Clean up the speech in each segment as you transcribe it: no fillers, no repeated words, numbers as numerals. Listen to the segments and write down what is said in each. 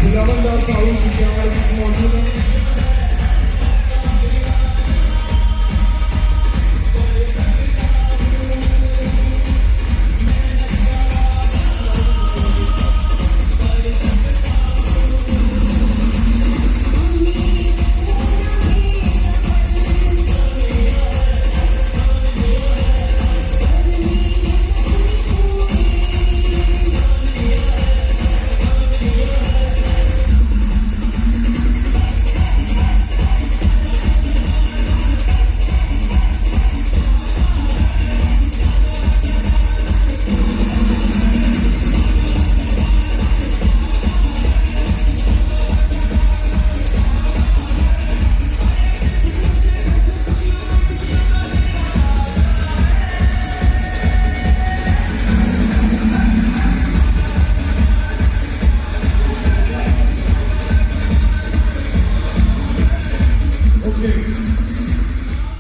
खिलावंदाज साहू जी के हमारे मौजूद है।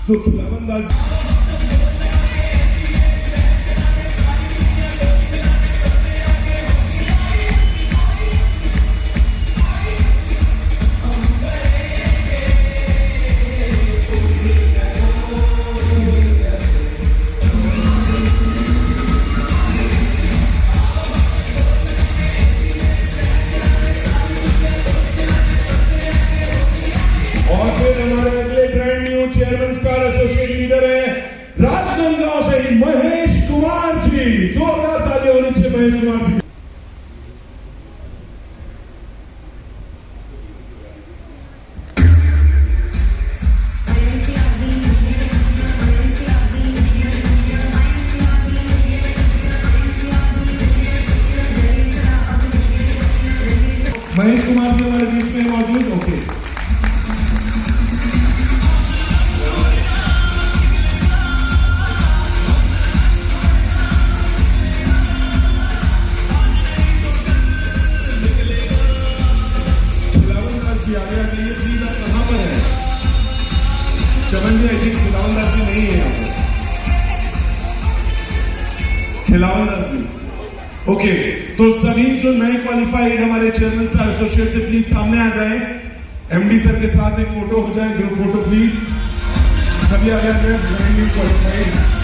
So खिलावंदाज चेयरमैन स्टार एसोसिएट लीडर है राजनांदगांव से ही महेश कुमार जी। जोरदार तालियां होनी चाहिए महेश कुमार जी। महेश कुमार जी हमारे बीच में मौजूद। ओके कहां पर है चमन जी? आई थिंक खिलावंदाज जी नहीं है यहाँ पर। खिलावंदाज जी ओके। तो सभी जो नए क्वालिफाइड हमारे चेयरमैन स्टार एसोसिएट से प्लीज सामने आ जाए। एमडी सर के साथ एक फोटो हो जाए, ग्रुप फोटो प्लीज। सभी आ गए क्वालिफाइड।